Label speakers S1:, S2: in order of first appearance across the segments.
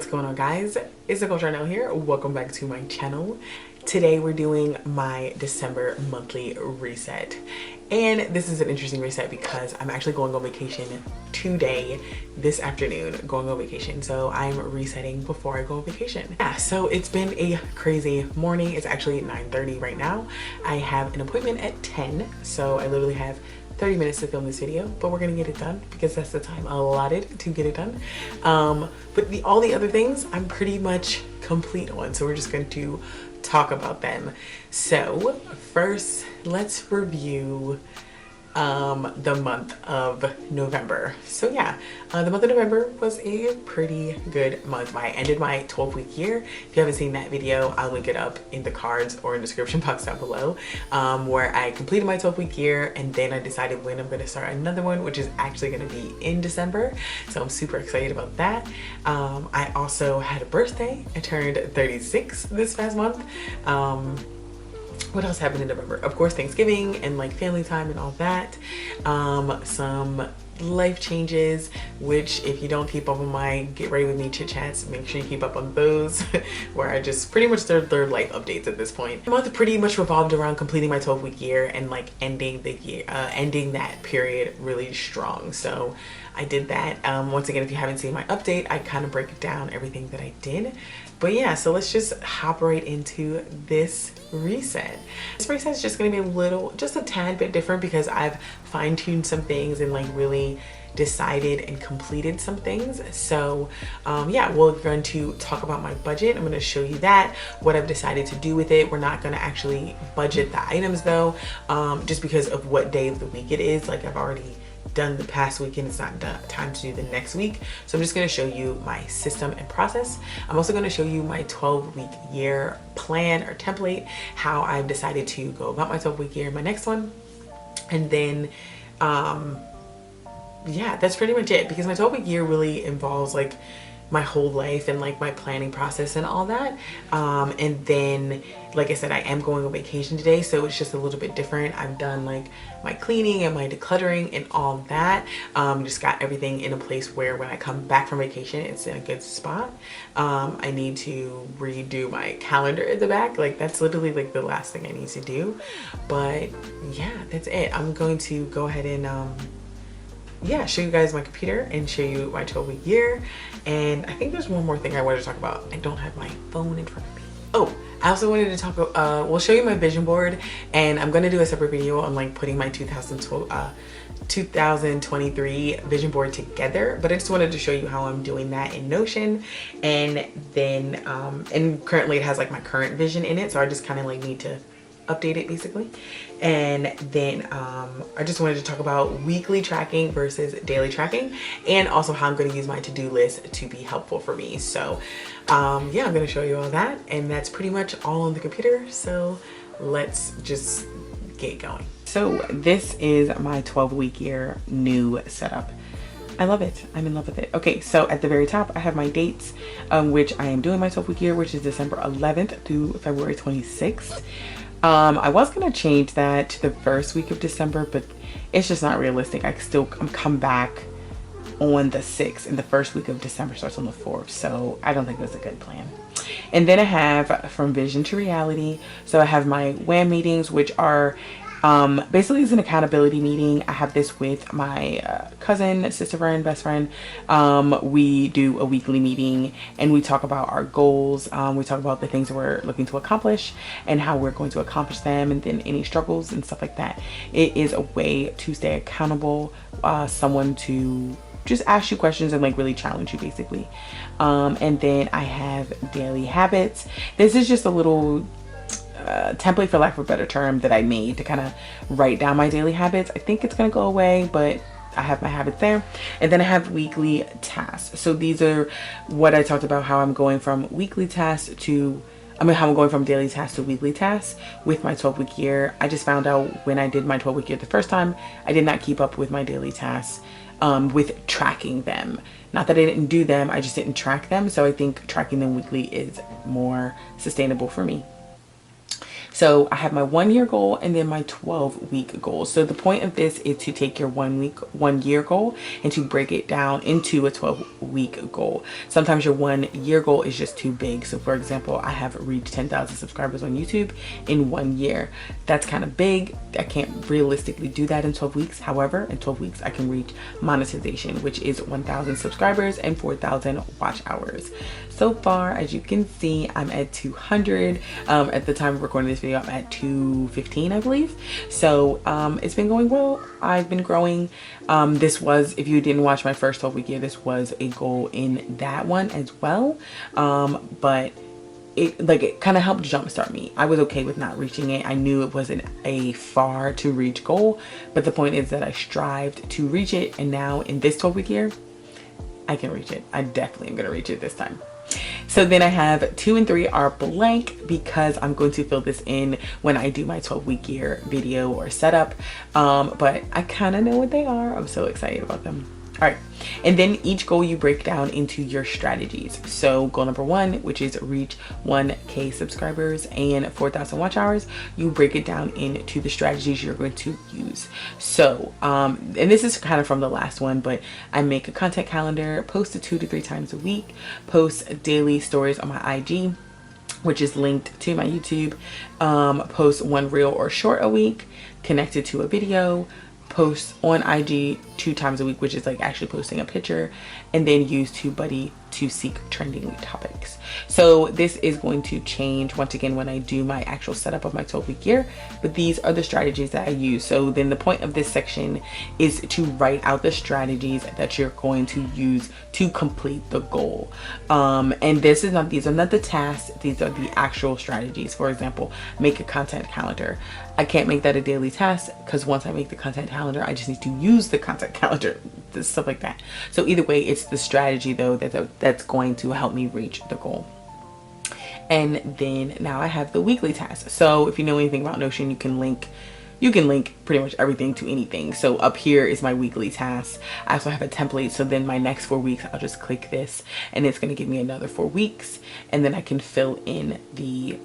S1: going on, guys? It's Nicole Charnel here. Welcome back to my channel. Today we're doing my December monthly reset, and this is an interesting reset because I'm actually going on vacation today, this afternoon, going on vacation. So I'm resetting before I go on vacation. Yeah, so it's been a crazy morning. It's actually 9:30 right now. I have an appointment at 10, so I literally have 30 minutes to film this video, but we're gonna get it done because that's the time allotted to get it done. But all the other things I'm pretty much complete on, so we're just going to talk about them. So first, let's review the month of November. So yeah, the month of November was a pretty good month. I ended my 12-week year. If you haven't seen that video, I'll link it up in the cards or in the description box down below, where I completed my 12-week year, and then I decided when I'm going to start another one, which is actually going to be in December. So I'm super excited about that. I also had a birthday. I turned 36 this past month. What else happened in November? Of course, Thanksgiving and like family time and all that. Some life changes, which if you don't keep up on my Get Ready With Me chit chats, make sure you keep up on those, where I just pretty much their life updates at this point. The month pretty much revolved around completing my 12-week year and like ending the year, ending that period really strong. So I did that. Once again, if you haven't seen my update, I kind of break it down everything that I did. But yeah, so let's just hop right into this reset. This reset is just going to be just a tad bit different because I've fine-tuned some things and like really decided and completed some things. So yeah, we're going to talk about my budget. I'm going to show you that, what I've decided to do with it. We're not going to actually budget the items though, just because of what day of the week it is. Like I've already done the past weekend, it's not time to do the next week. So I'm just going to show you my system and process. I'm also going to show you my 12-week year plan or template, how I've decided to go about my 12-week year, my next one. And then yeah, that's pretty much it, because my 12-week year really involves like my whole life and like my planning process and all that. And then like I said, I am going on vacation today, so it's just a little bit different. I've done like my cleaning and my decluttering and all that. Just got everything in a place where when I come back from vacation, it's in a good spot. I need to redo my calendar at the back. Like that's literally like the last thing I need to do. But yeah, that's it. I'm going to go ahead and yeah, show you guys my computer and show you my 12-week year. And I think there's one more thing I wanted to talk about. I don't have my phone in front of me. Oh, I also wanted to talk about, we'll show you my vision board, and I'm going to do a separate video on like putting my 2023 vision board together, but I just wanted to show you how I'm doing that in Notion. And then and currently it has like my current vision in it, so I just kind of like need to update it basically. And then I just wanted to talk about weekly tracking versus daily tracking, and also how I'm going to use my to-do list to be helpful for me. So yeah, I'm going to show you all that, and that's pretty much all on the computer. So let's just get going. So this is my 12-week year new setup. I love it. I'm in love with it. Okay, so at the very top, I have my dates, which I am doing my 12-week year, which is December 11th through February 26th. I was gonna change that to the first week of December, but it's just not realistic. I'm come back on the 6th, and the first week of December starts on the 4th, so I don't think that's a good plan. And then I have from vision to reality. So I have my WHAM meetings, which are basically it's an accountability meeting. I have this with my cousin, sister friend, best friend. We do a weekly meeting and we talk about our goals. We talk about the things that we're looking to accomplish and how we're going to accomplish them, and then any struggles and stuff like that. It is a way to stay accountable, someone to just ask you questions and like really challenge you basically. And then I have daily habits. This is just a little template, for lack of a better term, that I made to kind of write down my daily habits. I think it's gonna go away, but I have my habits there. And then I have weekly tasks. So these are what I talked about, how I'm going from weekly tasks to how I'm going from daily tasks to weekly tasks with my 12-week year. I just found out when I did my 12-week year the first time, I did not keep up with my daily tasks with tracking them. Not that I didn't do them, I just didn't track them. So I think tracking them weekly is more sustainable for me. So I have my 1 year goal and then my 12-week goal. So the point of this is to take your 1 year goal and to break it down into a 12-week goal. Sometimes your 1 year goal is just too big. So for example, I have reached 10,000 subscribers on YouTube in 1 year. That's kind of big. I can't realistically do that in 12 weeks. However, in 12 weeks, I can reach monetization, which is 1,000 subscribers and 4,000 watch hours. So far, as you can see, I'm at 200. At the time of recording this video, I'm at 215, I believe. So it's been going well. I've been growing. This was, if you didn't watch my first 12-week year, this was a goal in that one as well. But it kind of helped jumpstart me. I was okay with not reaching it. I knew it wasn't a far to reach goal, but the point is that I strived to reach it, and now in this 12-week year, I can reach it. I definitely am gonna reach it this time. So then I have 2 and 3 are blank because I'm going to fill this in when I do my 12-week year video or setup. But I kind of know what they are. I'm so excited about them. All right, and then each goal you break down into your strategies. So goal number 1, which is reach 1K subscribers and 4,000 watch hours, you break it down into the strategies you're going to use. So and this is kind of from the last one, but I make a content calendar, post it 2 to 3 times a week, post daily stories on my IG, which is linked to my YouTube, post 1 reel or short a week connected to a video, post on IG 2 times a week, which is like actually posting a picture, and then use TubeBuddy to seek trending topics. So this is going to change once again when I do my actual setup of my 12-week year, but these are the strategies that I use. So then the point of this section is to write out the strategies that you're going to use to complete the goal. And these are not the tasks, these are the actual strategies. For example, make a content calendar. I can't make that a daily task because once I make the content calendar, I just need to use the content calendar, stuff like that. So either way, it's the strategy though that's going to help me reach the goal. And then now I have the weekly tasks. So if you know anything about Notion, you can link pretty much everything to anything. So up here is my weekly tasks. I also have a template. So then my next 4 weeks, I'll just click this and it's going to give me another 4 weeks. And then I can fill in the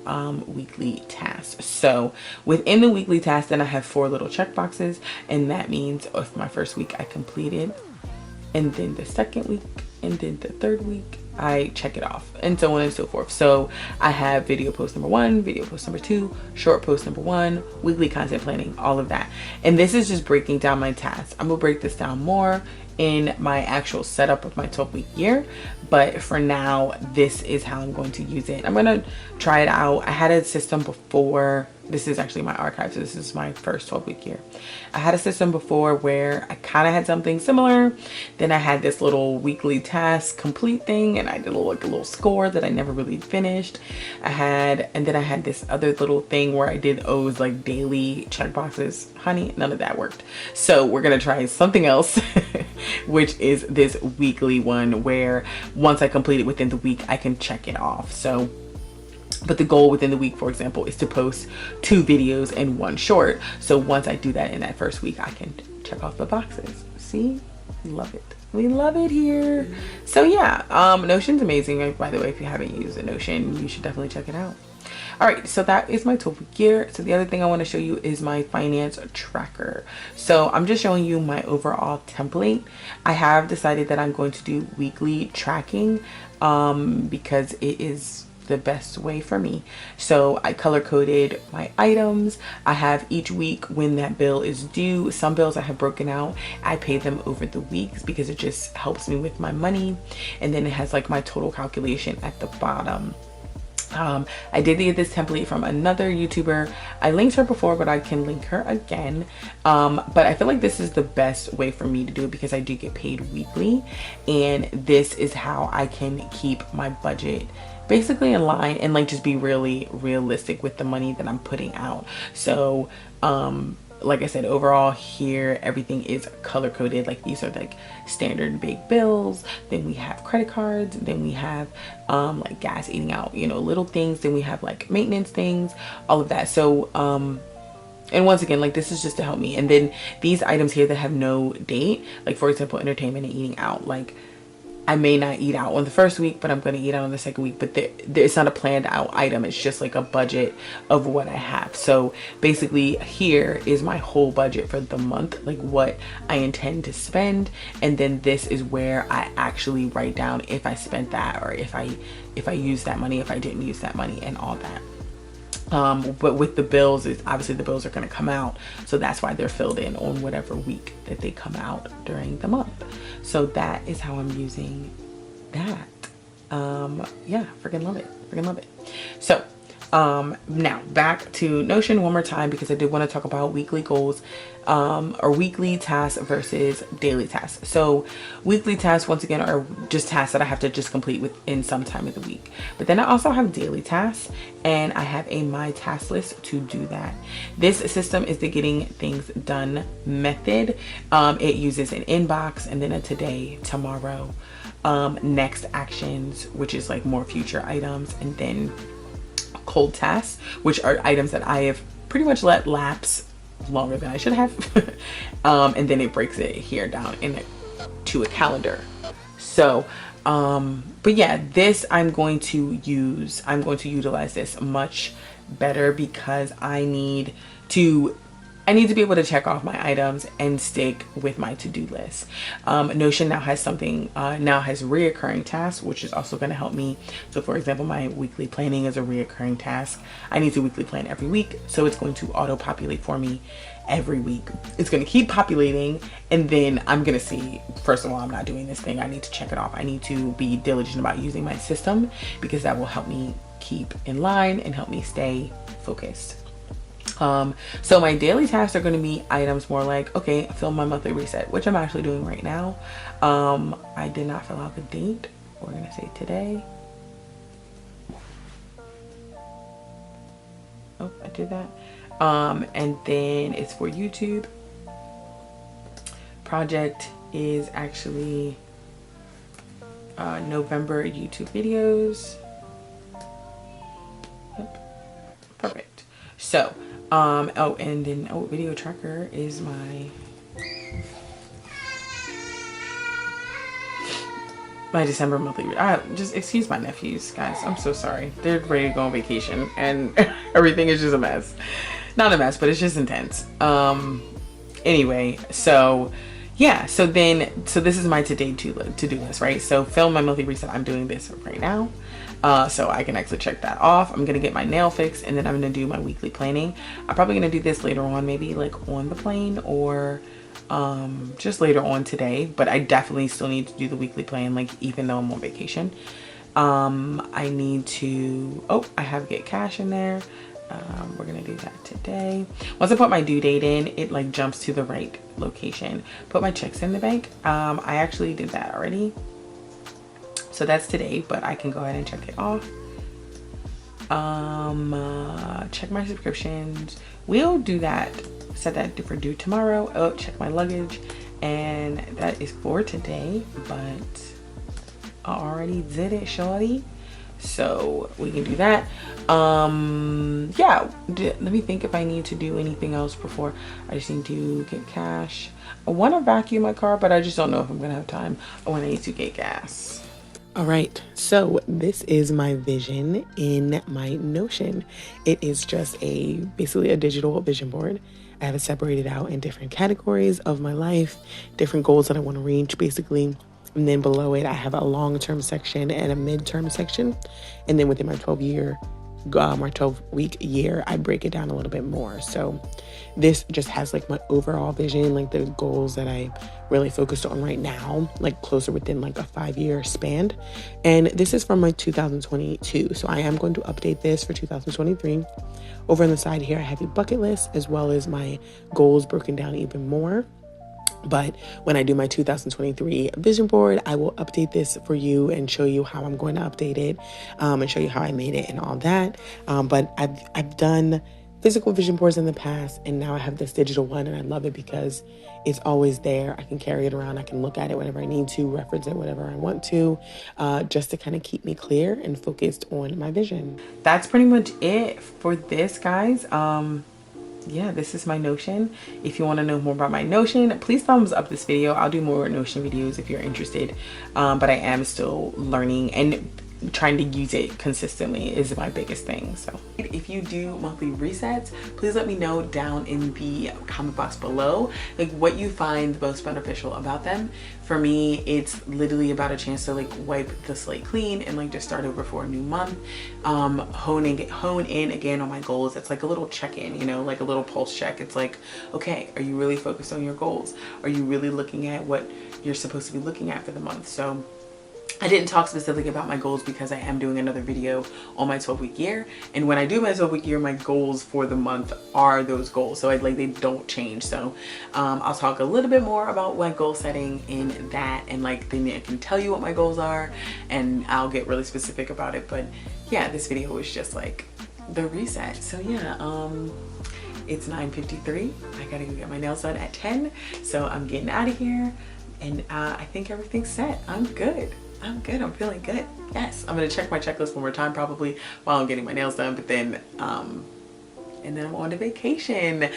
S1: weekly tasks. So within the weekly tasks, then I have 4 little check boxes. And that means if my first week I completed, and then the second week, and then the third week, I check it off, and so on and so forth. So I have video post number 1, video post number 2, short post number 1, weekly content planning, all of that. And this is just breaking down my tasks. I'm gonna break this down more in my actual setup of my 12-week year, but for now, this is how I'm going to use it. I'm gonna try it out. I had a system before. This is actually my archive, so this is my first 12-week year. I had a system before where I kind of had something similar. Then I had this little weekly task complete thing, and I did a little score that I never really finished. And then I had this other little thing where I did those like daily check boxes. Honey, none of that worked. So we're gonna try something else, which is this weekly one where once I complete it within the week, I can check it off. So but the goal within the week, for example, is to post 2 videos and 1 short. So once I do that in that first week, I can check off the boxes. See, love it. We love it here. So yeah, Notion's amazing. By the way, if you haven't used a Notion, you should definitely check it out. All right, so that is my 12-week year. So the other thing I want to show you is my finance tracker. So I'm just showing you my overall template. I have decided that I'm going to do weekly tracking because it is the best way for me. So I color coded my items. I have each week when that bill is due. Some bills I have broken out. I pay them over the weeks because it just helps me with my money. And then it has like my total calculation at the bottom. I did get this template from another YouTuber. I linked her before, but I can link her again. But I feel like this is the best way for me to do it because I do get paid weekly, and this is how I can keep my budget basically in line and like just be really realistic with the money that I'm putting out. So like I said, overall here everything is color coded. Like these are like standard big bills, then we have credit cards, then we have like gas eating out, you know, little things, then we have like maintenance things, all of that. So and once again, like this is just to help me. And then these items here that have no date, like for example entertainment and eating out, like I may not eat out on the first week, but I'm going to eat out on the second week. But it's not a planned out item. It's just like a budget of what I have. So basically here is my whole budget for the month, like what I intend to spend. And then this is where I actually write down if I spent that, or if I used that money, if I didn't use that money, and all that. But with the bills, it's obviously the bills are going to come out, so that's why they're filled in on whatever week that they come out during the month. So that is how I'm using that. Yeah, freaking love it, freaking love it. So now back to Notion one more time, because I did want to talk about weekly goals, or weekly tasks versus daily tasks. So weekly tasks, once again, are just tasks that I have to just complete within some time of the week. But then I also have daily tasks, and I have a my task list to do that. This system is the getting things done method. It uses an inbox, and then a today, tomorrow, next actions, which is like more future items, and then cold tasks, which are items that I have pretty much let lapse longer than I should have. And then it breaks it here down to a calendar. So but yeah, this I'm going to utilize this much better, because I need to be able to check off my items and stick with my to-do list. Notion now has something, has reoccurring tasks, which is also going to help me. So for example, my weekly planning is a reoccurring task. I need to weekly plan every week, so it's going to auto populate for me every week. It's going to keep populating, and then I'm going to see, first of all, I'm not doing this thing, I need to check it off. I need to be diligent about using my system, because that will help me keep in line and help me stay focused. So my daily tasks are going to be items more like, okay, film my monthly reset, which I'm actually doing right now. I did not fill out the date. We're going to say today. Oh, I did that. And then it's for YouTube. Project is actually November YouTube videos. Yep. Perfect. So oh, and then video tracker is my December monthly. Just excuse my nephews, guys. I'm so sorry. They're ready to go on vacation, and everything is just a mess. Not a mess, but it's just intense. Anyway, so yeah, so this is my to-do list, right? So film my monthly reset, I'm doing this right now. So I can actually check that off. I'm gonna get my nail fixed, and then I'm gonna do my weekly planning. I'm probably gonna do this later on, maybe like on the plane, or just later on today, but I definitely still need to do the weekly plan, like even though I'm on vacation. I need to, I have get cash in there. We're gonna do that today. Once I put my due date in, it like jumps to the right location. Put my checks in the bank. I actually did that already. So that's today, but I can go ahead and check it off. Check my subscriptions. We'll do that, set that for due tomorrow. Check my luggage, and that is for today, but I already did it, shorty. So we can do that. Yeah, let me think if I need to do anything else before. I just need to get cash. I want to vacuum my car, but I just don't know if I'm gonna have time, or when I need to get gas. All right, so this is my vision in my Notion. It is just basically a digital vision board. I have it separated out in different categories of my life, different goals that I want to reach, basically. And then below it, I have a long-term section and a mid-term section. And then within my 12-week year, I break it down a little bit more. So this just has like my overall vision, like the goals that I really focused on right now, like closer within like a 5-year span. And this is from my 2022. So I am going to update this for 2023. Over on the side here, I have a bucket list as well as my goals broken down even more. But when I do my 2023 vision board, I will update this for you and show you how I'm going to update it, and show you how I made it and all that. But I've done physical vision boards in the past, and now I have this digital one, and I love it because it's always there. I can carry it around. I can look at it whenever I need to, reference it whenever I want to, just to kind of keep me clear and focused on my vision. That's pretty much it for this, guys. yeah, this is my Notion. If you want to know more about my Notion, please thumbs up this video. I'll do more Notion videos if you're interested, but I am still learning, and trying to use it consistently is my biggest thing. So if you do monthly resets, please let me know down in the comment box below, like what you find the most beneficial about them. For me, it's literally about a chance to like wipe the slate clean and like just start over for a new month. Hone in again on my goals. It's like a little check-in, you know, like a little pulse check. It's like, okay, are you really focused on your goals? Are you really looking at what you're supposed to be looking at for the month? So I didn't talk specifically about my goals because I am doing another video on my 12-week year, and when I do my 12-week year, my goals for the month are those goals, so they don't change. So I'll talk a little bit more about my goal setting in that, and like then I can tell you what my goals are, and I'll get really specific about it. But yeah, this video was just like the reset. So yeah, it's 9:53. I gotta go get my nails done at 10, so I'm getting out of here, and I think everything's set. I'm good. I'm feeling good. Yes, I'm gonna check my checklist one more time probably while I'm getting my nails done, but then and then I'm on to vacation.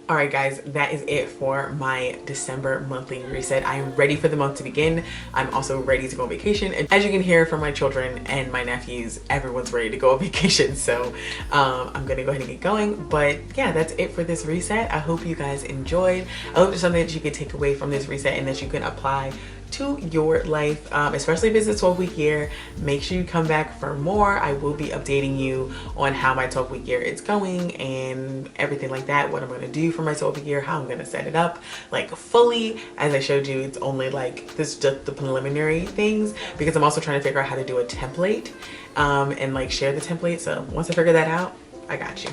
S1: All right guys, that is it for my December monthly reset. I am ready for the month to begin. I'm also ready to go on vacation, and as you can hear from my children and my nephews, everyone's ready to go on vacation. So I'm gonna go ahead and get going. But yeah, that's it for this reset. I hope you guys enjoyed. I hope there's something that you could take away from this reset and that you can apply to your life, especially if it's a 12-week year. Make sure you come back for more. I will be updating you on how my 12-week year is going and everything like that, what I'm going to do for my 12-week year, how I'm going to set it up like fully. As I showed you, it's only like this, just the preliminary things, because I'm also trying to figure out how to do a template and like share the template. So once I figure that out, I got you.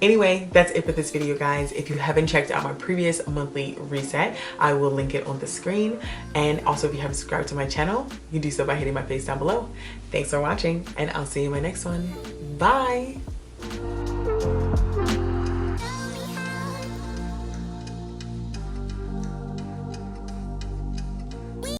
S1: Anyway, that's it for this video, guys. If you haven't checked out my previous monthly reset, I will link it on the screen. And also, if you haven't subscribed to my channel, you do so by hitting my face down below. Thanks for watching, and I'll see you in my next one. Bye.